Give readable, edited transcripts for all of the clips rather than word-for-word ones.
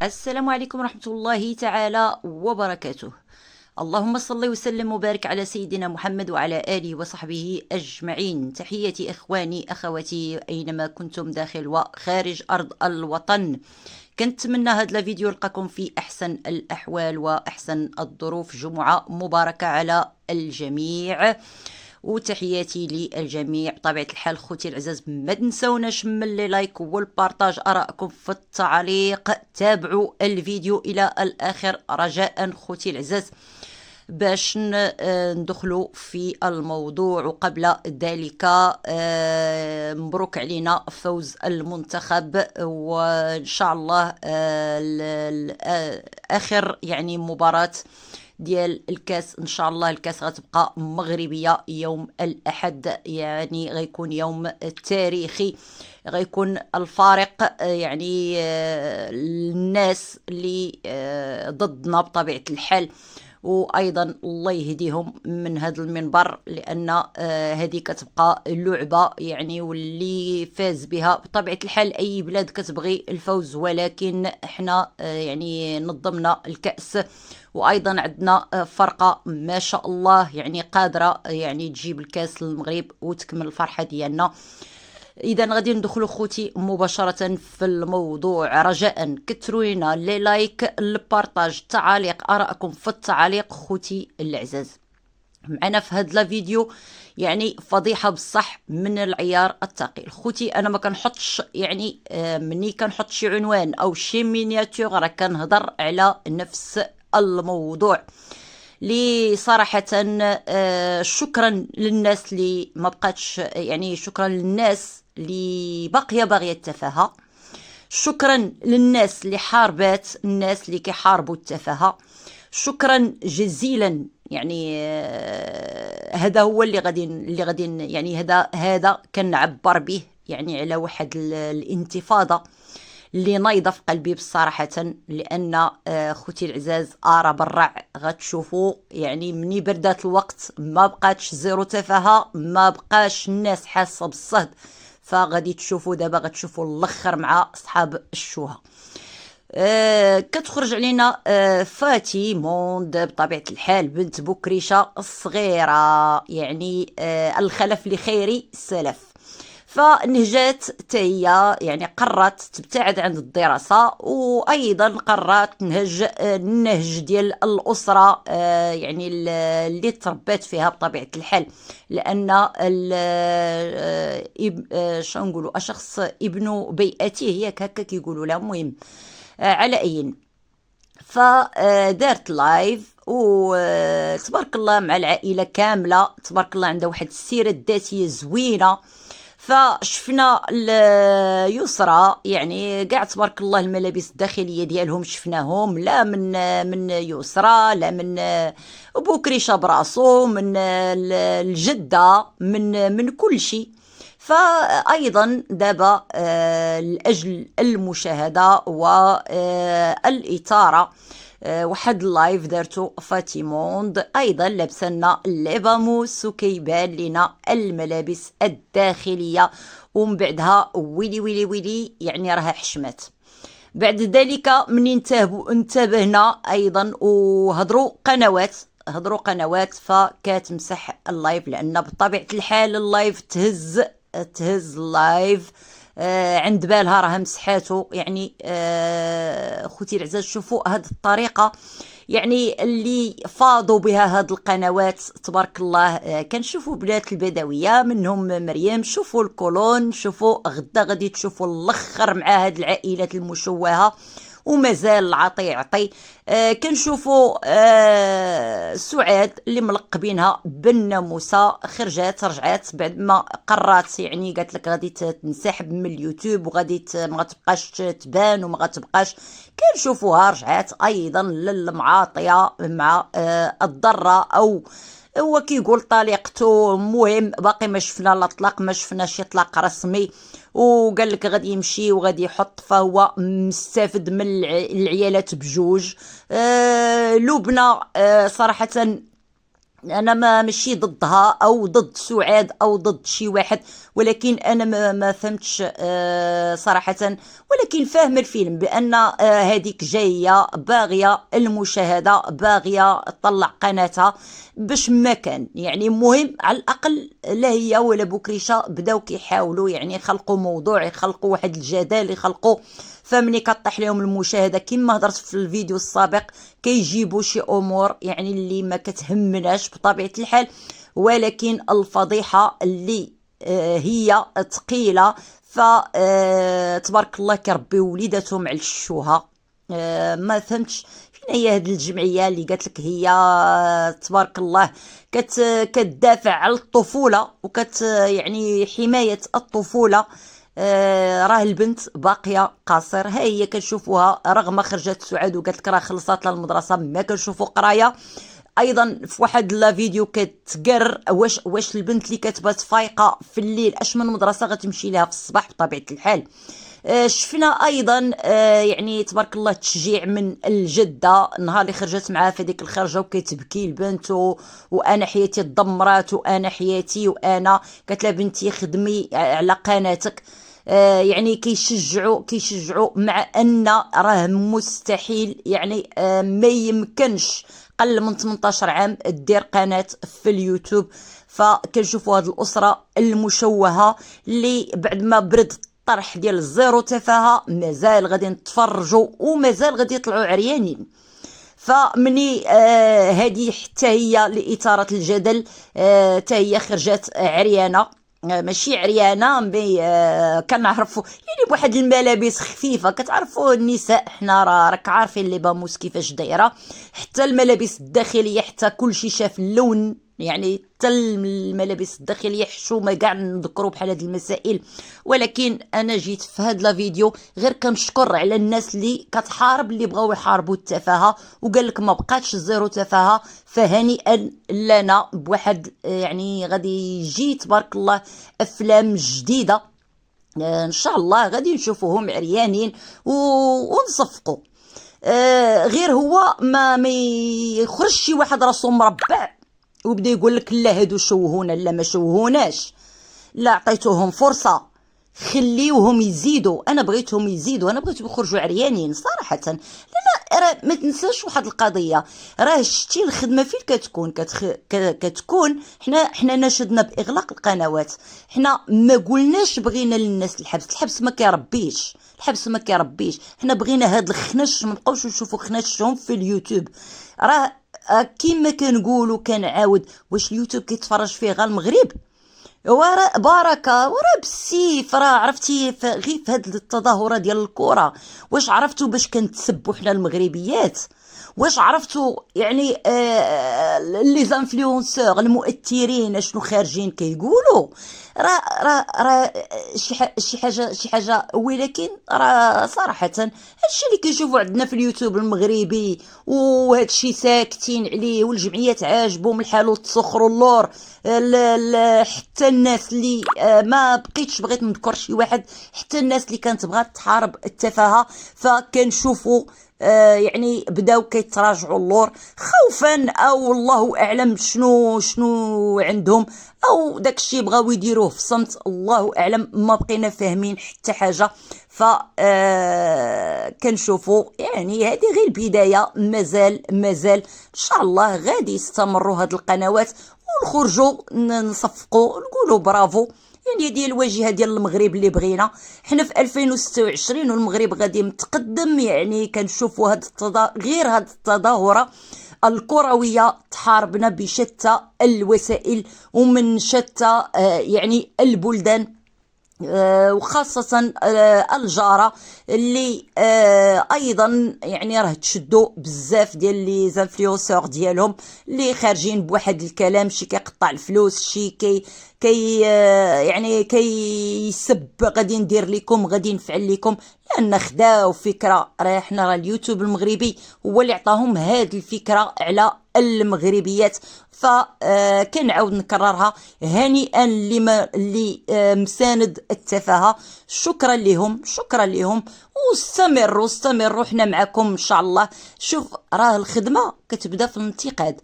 السلام عليكم ورحمة الله تعالى وبركاته. اللهم صل وسلم وبارك على سيدنا محمد وعلى آله وصحبه أجمعين. تحياتي إخواني أخواتي أينما كنتم داخل وخارج أرض الوطن. كنتمنى هذا الفيديو يلقاكم في أحسن الأحوال وأحسن الظروف. جمعة مباركة على الجميع وتحياتي للجميع. بطبيعة الحال خوتي العزاز ما تنسوناش من لي لايك والبارطاج ارائكم في التعليق. تابعوا الفيديو الى الاخر رجاء خوتي العزاز باش ندخلوا في الموضوع. وقبل ذلك مبروك علينا فوز المنتخب، وان شاء الله اخر يعني مباراة ديال الكاس ان شاء الله الكاس غتبقى مغربيه يوم الاحد، يعني غيكون يوم تاريخي. غيكون الفارق يعني الناس اللي ضدنا بطبيعه الحال، وايضا الله يهديهم من هذا المنبر، لان هذه كتبقى لعبه يعني، واللي فاز بها بطبيعه الحال اي بلاد كتبغي الفوز، ولكن احنا يعني نظمنا الكاس، وايضا عندنا فرقه ما شاء الله يعني قادره يعني تجيب الكاس للمغرب وتكمل الفرحه ديالنا. اذا غادي ندخلوا خوتي مباشره في الموضوع. رجاء كثروا لنا لي لايك، البارطاج، التعاليق، ارائكم في التعاليق خوتي العزاز. معنا في هذا الفيديو يعني فضيحه بصح من العيار الثقيل خوتي. انا ما كنحطش يعني مني كنحط شي عنوان او شي مينياتور راه كنهضر على نفس الموضوع. لي صراحة شكرا للناس اللي ما بقاتش، يعني شكرا للناس اللي باغية التفاهة، شكرا للناس اللي حاربات الناس اللي كيحاربوا التفاهة، شكرا جزيلا. يعني هذا هو اللي غادي يعني هذا كنعبر به يعني على واحد الانتفاضة اللي نايضه في قلبي بصراحه. لان خوتي العزاز راه برع غتشوفوا يعني مني بردات الوقت ما بقاتش زيرو تفاهه، ما بقاش الناس حاسه بالصهد، فغادي تشوفوا دابا غتشوفوا الاخر مع اصحاب الشوهه. كتخرج علينا فاتي موند بطبيعة الحال بنت بكريشة الصغيرة، يعني الخلف لخير سلف. فنهجات تهي يعني قررت تبتعد عن الدراسة، وأيضا قررت تنهج النهج ديال الأسرة يعني اللي تربات فيها بطبيعة الحال، لأن شنو نقولوا شخص ابن بيئته هي هكا كيقولوا لها. المهم على أي فدارت لايف وتبارك الله مع العائلة كاملة، تبارك الله عندها واحد السيرة الذاتية زوينة. فشفنا اليسرى يعني كاع تبارك الله الملابس الداخليه ديالهم شفناهم، لا من يسرى، لا من بوكريشه براسو، من الجده، من كل شيء. فايضا دابا لاجل المشاهده والاثاره واحد اللايف دارتو فاتيموند ايضا لابسنا الليباموس وكيبان لنا الملابس الداخليه، ومن بعدها ويلي ويلي ويلي يعني راها حشمات. بعد ذلك من انتبهنا ايضا وهضروا قنوات فكتمسح اللايف، لان بطبيعه الحال اللايف تهز اللايف عند بالها راه مسحاتو. يعني خوتي العزاز شوفوا هذه الطريقه يعني اللي فاضوا بها هاد القنوات تبارك الله. كنشوفوا بنات البدويه منهم مريم، شوفوا الكولون، شوفوا غدا غادي تشوفوا الاخر مع هاد العائلات المشوهه ومازال العطي يعطي. كنشوفوا سعاد اللي ملقبينها بالناموسه رجعت بعد ما قررت يعني قالت لك غادي تنسحب من اليوتيوب وغادي ما غتبقاش تبان وما غتبقاش. كنشوفوها رجعت ايضا للمعاطيه مع الضره، او هو كيقول طليقته. المهم باقي ما شفنا لا طلاق، ما شفنا شي طلاق رسمي، وقال لك غادي يمشي وغادي يحط، فهو مستفد من العيالات بجوج. لبنى صراحه انا ماشي ضدها او ضد سعاد او ضد شي واحد، ولكن انا ما فهمتش صراحه. ولكن فاهم الفيلم بان هذيك جايه باغيه المشاهده، باغيه تطلع قناتها باش ما كان. يعني مهم على الاقل لا هي ولا بوكريشه بداو كيحاولوا يعني يخلقوا موضوع، يخلقوا واحد الجدال، يخلقوا. فمني كطيح لهم المشاهده كما هضرت في الفيديو السابق كيجيبوا شي امور يعني اللي ما كتهمناش بطبيعه الحال. ولكن الفضيحه اللي هي ثقيله، ف تبارك الله كربي وليداتهم على الشوها. ما فهمتش فين هي هاد الجمعيه اللي قالت لك هي تبارك الله كتدافع على الطفوله وكت يعني حمايه الطفوله. راه البنت باقيه قاصر. ها هي كنشوفوها رغم خرجت سعاد وقالت لك راه خلصات للمدرسه، ما كنشوفو قرايه. ايضا في واحد لا فيديو كتقر واش البنت اللي كتبات فايقه في الليل اش من مدرسه غتمشي لها في الصباح بطبيعه الحال. شفنا ايضا يعني تبارك الله تشجيع من الجده نهار اللي خرجت معها في هذيك الخرجه وكتبكي البنت وانا حياتي تدمرات وانا حياتي وانا قالت لها بنتي خدمي على قناتك. يعني كيشجعوا مع ان راه مستحيل يعني ما يمكنش قل من 18 عام دير قناه في اليوتيوب. فكنشوفوا هذه الاسره المشوهه اللي بعد ما برد الطرح ديال الزيرو تفاهه مازال غادي نتفرجوا ومازال غادي يطلعوا عريانين. فمني هذه حتى هي لاثاره الجدل حتى هي خرجت عريانه. ماشي عريانه مي كنعرفوا يعني بواحد الملابس خفيفه. كتعرفوا النساء حنا راك عارفين لي باموس كيفاش دايره، حتى الملابس الداخليه حتى كلشي شاف اللون. يعني حتى الملابس الداخليه حشومه كاع نذكروا بحال هذه المسائل. ولكن انا جيت في هذا الفيديو غير كنشكر على الناس اللي كتحارب، اللي بغاو يحاربوا التفاهه وقال لك ما بقاتش زيرو تفاهه. فهنيئا لنا بواحد يعني غادي يجي تبارك الله افلام جديده ان شاء الله غادي نشوفوهم عريانين ونصفقوا. غير هو ما يخرج شي واحد راسو مربع وبدا يقول لك لا هادو شوهونا، لا ما شوهوناش، لا عطيتوهم فرصه خليوهم يزيدوا. انا بغيتهم يزيدوا، انا بغيتهم يخرجوا عريانين صراحه. لان راه ما تنساش واحد القضيه، راه شتي الخدمه فين كتكون كتكون حنا ناشدنا باغلاق القنوات. حنا ما قلناش بغينا للناس الحبس ما كيربيش، الحبس ما كيربيش. حنا بغينا هاد الخنش ما نبقاوش نشوفوا خناشهم في اليوتيوب. راه كيما كنقولوا كنعاود، واش اليوتيوب كيتفرج فيه غير المغرب؟ ورا بركه ورا بالسيف. راه عرفتي غير في هاد التظاهرات ديال الكره واش عرفتوا باش كنتسبوا حنا المغربيات؟ واش عرفتوا يعني لي زانفلونسور المؤثرين شنو خارجين كيقولوا؟ راه شي حاجه. ولكن راه صراحه هادشي اللي كنشوفوا عندنا في اليوتيوب المغربي وهادشي ساكتين عليه، والجمعيات عاجبهم الحال وتسخروا اللور. حتى الناس اللي ما بقيتش بغيت نذكر شي واحد، حتى الناس اللي كانت بغات تحارب التفاهه فكنشوفوا يعني بداو كيتراجعوا اللور خوفا او الله اعلم شنو عندهم، او داكشي بغاو يديروه في صمت الله اعلم. ما بقينا فاهمين حتى حاجه. ف كنشوفوا يعني هذه غير البدايه، مازال ان شاء الله غادي يستمروا هاد القنوات ونخرجوا نصفقوا نقولوا برافو. يعني هذه الواجهه ديال المغرب اللي بغينا حنا في 2026 والمغرب غادي متقدم. يعني كنشوفوا غير هاد التظاهره الكرويه تحاربنا بشتى الوسائل ومن شتى يعني البلدان، وخاصة الجارة اللي ايضا يعني راه تشدوا بزاف ديال لي زانفلونسور ديالهم اللي خارجين بواحد الكلام، شي كيقطع الفلوس، شي كي يعني كيسب غادي ندير لكم غادي نفعل لكم. لان خداو فكره، راه حنا اليوتيوب المغربي هو اللي عطاهم هاد الفكره على المغربيات. فكنعاود نكررها، هنيئا اللي مساند التفاهة. شكرا لهم، شكرا لهم، واستمروا استمروا، حنا معكم ان شاء الله. شوف، راه الخدمه كتبدا في الانتقاد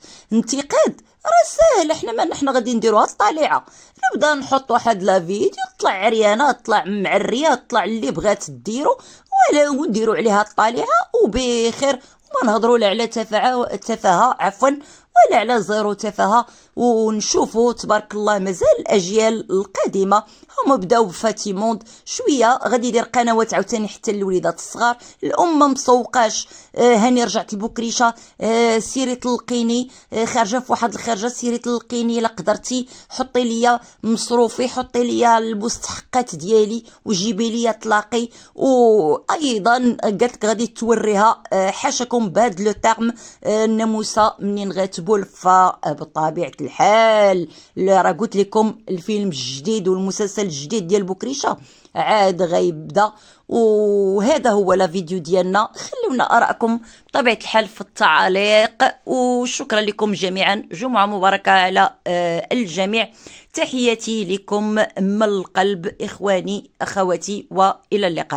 راه ساهل. احنا ما نحن غادي نديروها الطليعه، نبدا نحط واحد لا فيديو طلع عريانه، طلع معريه، طلع اللي بغات ديرو، ولا ونديروا عليها الطليعه وبخير، وما نهضروا لا على تفاهه عفوا، ولا على زيرو تفاهه. ونشوفوا تبارك الله مازال الاجيال القادمه هما بداو بفاتيموند، شويه غادي يدير قنوات عاوتاني حتى للوليدات الصغار. الامه مسوقاش. هاني رجعت لبكريشه، سيري تلقيني، خارجه في واحد الخارجه، سيري تلقيني الا قدرتي، حطي ليا مصروفي، حطي ليا المستحقات ديالي، وجيبي ليا طلاقي. وايضا قالت لك غادي توريها، حاشاكم بهذا لو تيرم، الناموسه منين غتبول. فبطبيعه الحال راه قلت لكم الفيلم الجديد والمسلسل الجديد ديال بكريشه عاد غيبدا. وهذا هو لا فيديو ديالنا، خلونا ارائكم بطبيعه الحال في التعاليق. وشكرا لكم جميعا، جمعه مباركه على الجميع. تحياتي لكم من القلب اخواني اخواتي، والى اللقاء.